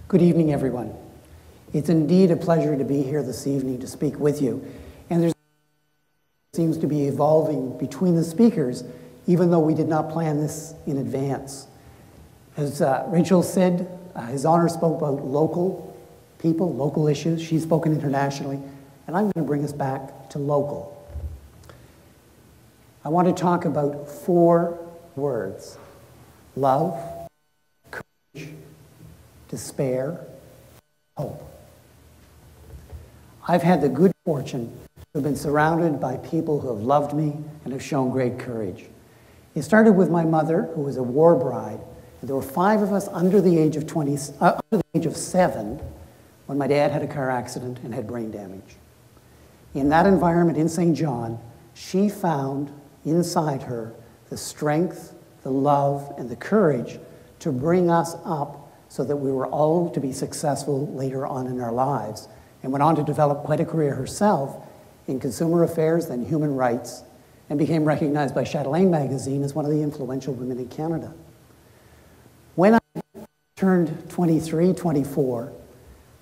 Good evening, everyone. It's indeed a pleasure to be here this evening to speak with you. And there seems to be evolving between the speakers, even though we did not plan this in advance. As Rachel said, His Honor spoke about local people, local issues. She's spoken internationally, and I'm going to bring us back to local. I want to talk about 4 words: love, courage, despair, hope. I've had the good fortune to have been surrounded by people who have loved me and have shown great courage. It started with my mother, who was a war bride. There were 5 of us under the age of 7 when my dad had a car accident and had brain damage. In that environment in St. John, she found inside her the strength, the love, and the courage to bring us up so that we were all to be successful later on in our lives, and went on to develop quite a career herself in consumer affairs, then human rights, and became recognized by Chatelaine magazine as one of the influential women in Canada. When I turned 23, 24,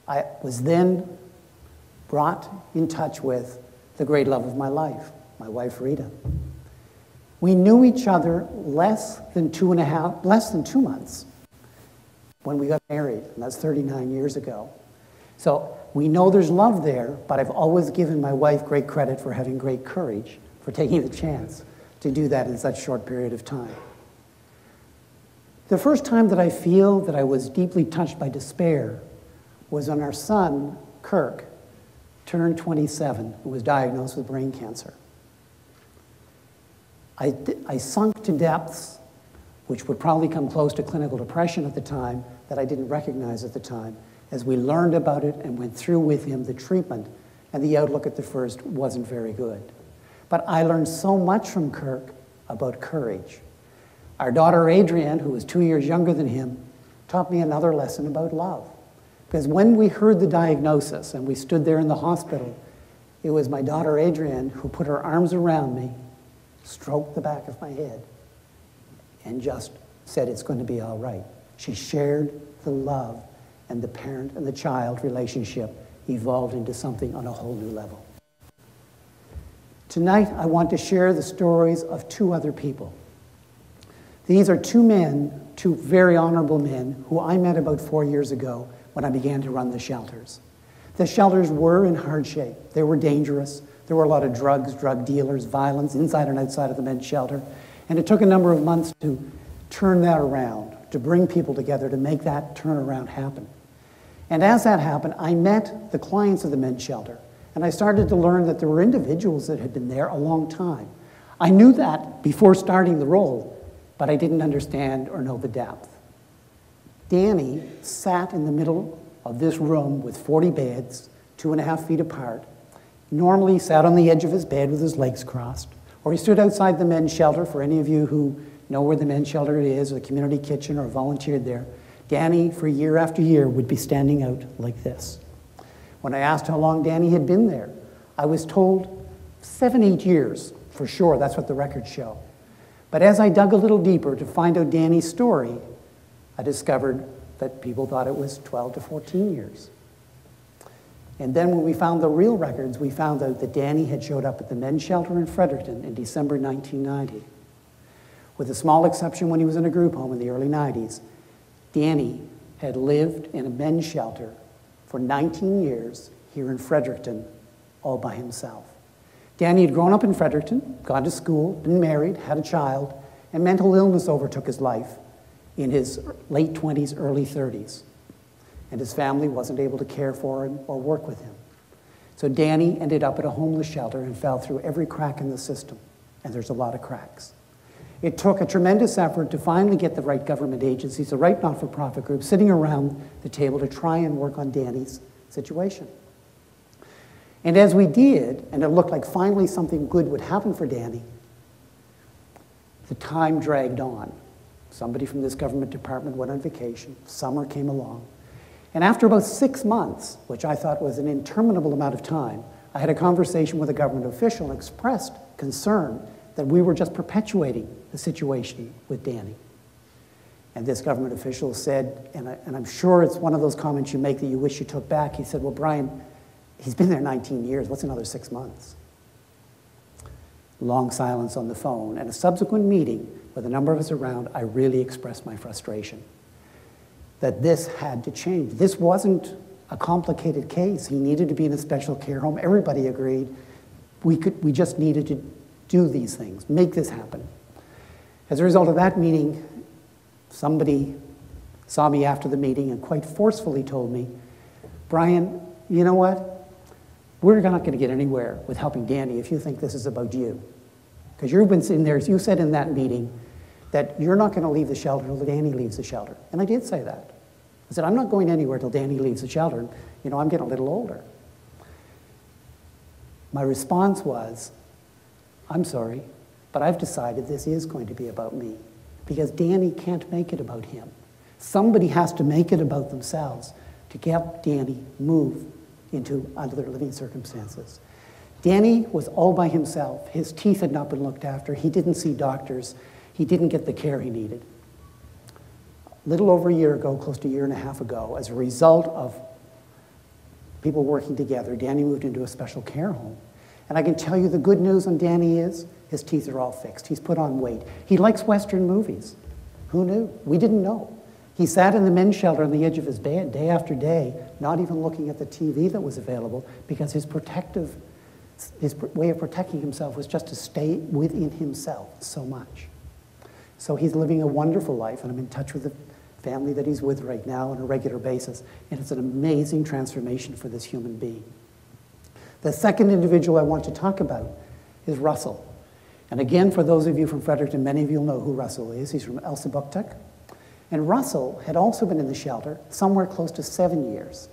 I was then brought in touch with the great love of my life, my wife, Rita. We knew each other less than 2 months when we got married, and that's 39 years ago. So we know there's love there, but I've always given my wife great credit for having great courage, for taking the chance to do that in such a short period of time. The first time that I feel that I was deeply touched by despair was when our son, Kirk, turned 27 and was diagnosed with brain cancer. I sunk to depths which would probably come close to clinical depression at the time, that I didn't recognize at the time, as we learned about it and went through with him the treatment, and the outlook at the first wasn't very good. But I learned so much from Kirk about courage. Our daughter Adrienne, who was 2 years younger than him, taught me another lesson about love. Because when we heard the diagnosis and we stood there in the hospital, it was my daughter Adrienne who put her arms around me, stroked the back of my head, and just said, "It's going to be all right." She shared the love, and the parent and the child relationship evolved into something on a whole new level. Tonight, I want to share the stories of 2 other people. These are 2 men, 2 very honorable men, who I met about 4 years ago when I began to run the shelters. The shelters were in hard shape. They were dangerous. There were a lot of drugs, drug dealers, violence inside and outside of the men's shelter. And it took a number of months to turn that around, to bring people together, to make that turnaround happen. And as that happened, I met the clients of the men's shelter, and I started to learn that there were individuals that had been there a long time. I knew that before starting the role, but I didn't understand or know the depth. Danny sat in the middle of this room with 40 beds, 2.5 feet apart. Normally he sat on the edge of his bed with his legs crossed, or he stood outside the men's shelter. For any of you who know where the men's shelter is, or the community kitchen, or volunteered there, Danny, for year after year, would be standing out like this. When I asked how long Danny had been there, I was told 7, 8 years, for sure. That's what the records show. But as I dug a little deeper to find out Danny's story, I discovered that people thought it was 12 to 14 years. And then when we found the real records, we found out that Danny had showed up at the men's shelter in Fredericton in December 1990. With a small exception when he was in a group home in the early 90s, Danny had lived in a men's shelter for 19 years here in Fredericton, all by himself. Danny had grown up in Fredericton, gone to school, been married, had a child, and mental illness overtook his life in his late 20s, early 30s. And his family wasn't able to care for him or work with him. So Danny ended up at a homeless shelter and fell through every crack in the system, and there's a lot of cracks. It took a tremendous effort to finally get the right government agencies, the right not-for-profit groups, sitting around the table to try and work on Danny's situation. And as we did, and it looked like finally something good would happen for Danny, the time dragged on. Somebody from this government department went on vacation. Summer came along. And after about 6 months, which I thought was an interminable amount of time, I had a conversation with a government official and expressed concern that we were just perpetuating the situation with Danny. And this government official said, and I'm sure it's one of those comments you make that you wish you took back, he said, well, Brian, he's been there 19 years, what's another 6 months? Long silence on the phone, and a subsequent meeting with a number of us around, I really expressed my frustration that this had to change. This wasn't a complicated case. He needed to be in a special care home. Everybody agreed we just needed to do these things, make this happen. As a result of that meeting, somebody saw me after the meeting and quite forcefully told me, Brian, you know what? We're not going to get anywhere with helping Danny if you think this is about you. Because you've been sitting there, you said in that meeting that you're not going to leave the shelter until Danny leaves the shelter. And I did say that. I said, I'm not going anywhere till Danny leaves the shelter. You know, I'm getting a little older. My response was, I'm sorry, but I've decided this is going to be about me. Because Danny can't make it about him. Somebody has to make it about themselves to help Danny move into other living circumstances. Danny was all by himself. His teeth had not been looked after. He didn't see doctors. He didn't get the care he needed. A little over a year ago, close to a year and a half ago, as a result of people working together, Danny moved into a special care home. And I can tell you the good news on Danny is his teeth are all fixed. He's put on weight. He likes Western movies. Who knew? We didn't know. He sat in the men's shelter on the edge of his bed day after day, not even looking at the TV that was available, because his way of protecting himself was just to stay within himself so much. So he's living a wonderful life, and I'm in touch with the family that he's with right now on a regular basis, and it's an amazing transformation for this human being. The second individual I want to talk about is Russell. And again, for those of you from Fredericton, many of you will know who Russell is. He's from Elsipogtog. And Russell had also been in the shelter somewhere close to 7 years.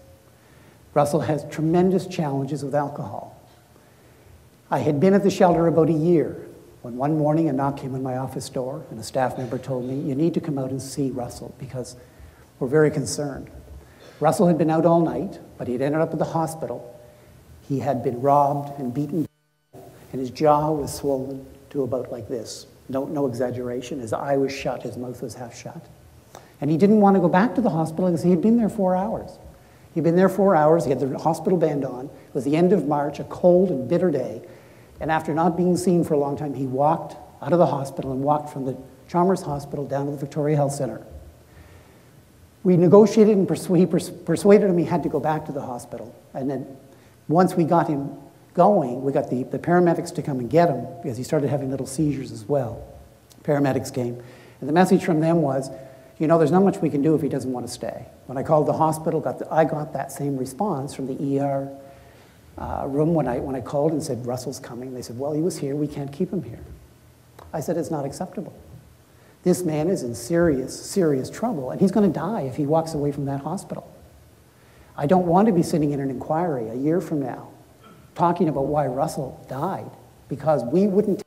Russell has tremendous challenges with alcohol. I had been at the shelter about a year when one morning a knock came on my office door and a staff member told me, you need to come out and see Russell because we're very concerned. Russell had been out all night, but he'd ended up at the hospital. He had been robbed and beaten, and his jaw was swollen to about like this. No exaggeration. His eye was shut, his mouth was half shut. And he didn't want to go back to the hospital because he had been there 4 hours. He'd been there 4 hours, he had the hospital band on. It was the end of March, a cold and bitter day. And after not being seen for a long time, he walked out of the hospital and walked from the Chalmers Hospital down to the Victoria Health Centre. We negotiated and persuaded him he had to go back to the hospital. And then once we got him going, we got the paramedics to come and get him because he started having little seizures as well. Paramedics came. And the message from them was, you know, there's not much we can do if he doesn't want to stay. When I called the hospital, I got that same response from the ER room when I called and said, Russell's coming. They said, well, he was here. We can't keep him here. I said, it's not acceptable. This man is in serious, serious trouble, and he's going to die if he walks away from that hospital. I don't want to be sitting in an inquiry a year from now talking about why Russell died because we wouldn't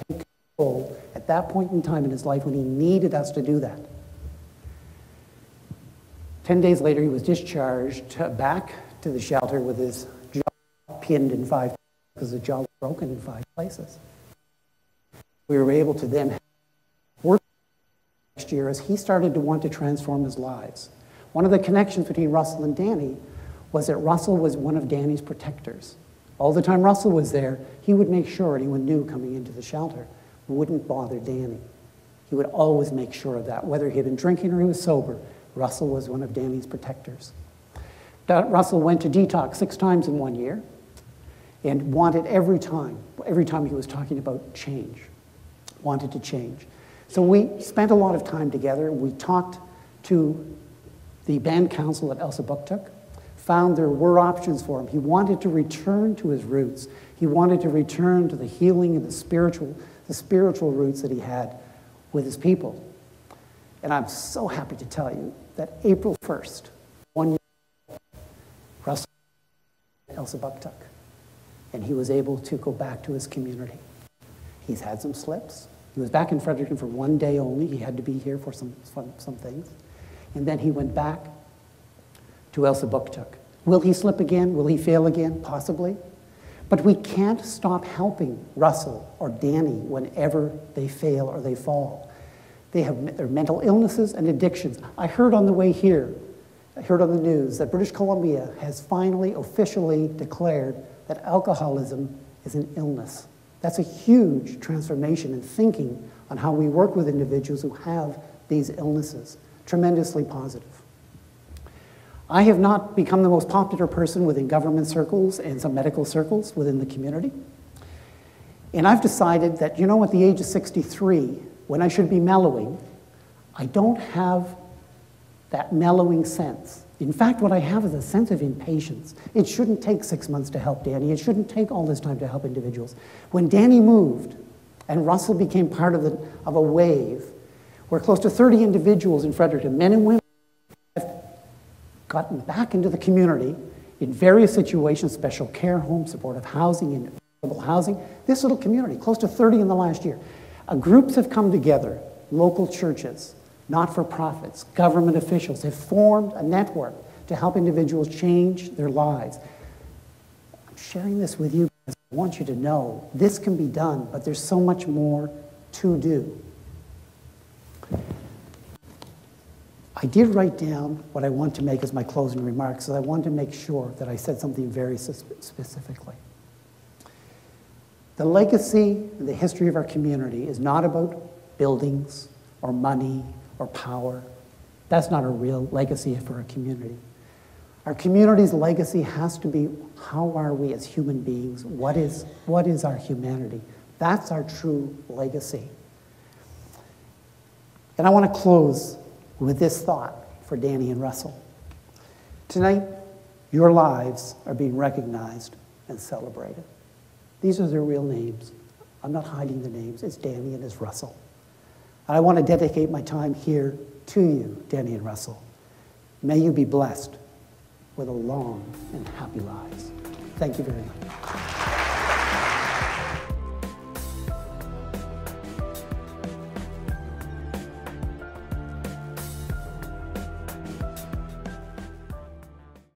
take control at that point in time in his life when he needed us to do that. 10 days later, he was discharged back to the shelter with his jaw pinned in 5 places because the jaw was broken in 5 places. We were able to then work next year as he started to want to transform his lives. One of the connections between Russell and Danny was that Russell was one of Danny's protectors. All the time Russell was there, he would make sure anyone new coming into the shelter wouldn't bother Danny. He would always make sure of that. Whether he had been drinking or he was sober, Russell was one of Danny's protectors. Russell went to detox 6 times in 1 year and wanted every time he was talking about change, wanted to change. So we spent a lot of time together. We talked to the band council at Elsipogtog, found there were options for him. He wanted to return to his roots. He wanted to return to the healing and the spiritual roots that he had with his people. And I'm so happy to tell you that April 1st, 1 year ago, Russell went to Elsipogtog, and he was able to go back to his community. He's had some slips. He was back in Fredericton for 1 day only. He had to be here for some things. And then he went back to Elsipogtog. Will he slip again? Will he fail again? Possibly. But we can't stop helping Russell or Danny whenever they fail or they fall. They have their mental illnesses and addictions. I heard on the way here, I heard on the news that British Columbia has finally officially declared that alcoholism is an illness. That's a huge transformation in thinking on how we work with individuals who have these illnesses. Tremendously positive. I have not become the most popular person within government circles and some medical circles within the community. And I've decided that, you know, at the age of 63, when I should be mellowing, I don't have that mellowing sense. In fact, what I have is a sense of impatience. It shouldn't take 6 months to help Danny. It shouldn't take all this time to help individuals. When Danny moved and Russell became part of a wave where close to 30 individuals in Fredericton, men and women, have gotten back into the community in various situations, special care homes, supportive housing, and affordable housing. This little community, close to 30 in the last year. Groups have come together, local churches, not-for-profits, government officials have formed a network to help individuals change their lives. I'm sharing this with you because I want you to know this can be done, but there's so much more to do. I did write down what I want to make as my closing remarks, so I wanted to make sure that I said something very specifically. The legacy and the history of our community is not about buildings or money or power. That's not a real legacy for our community. Our community's legacy has to be, how are we as human beings? What is our humanity? That's our true legacy. And I want to close with this thought for Danny and Russell. Tonight, your lives are being recognized and celebrated. These are their real names. I'm not hiding the names. It's Danny and it's Russell. And I want to dedicate my time here to you, Danny and Russell. May you be blessed with a long and happy lives. Thank you very much.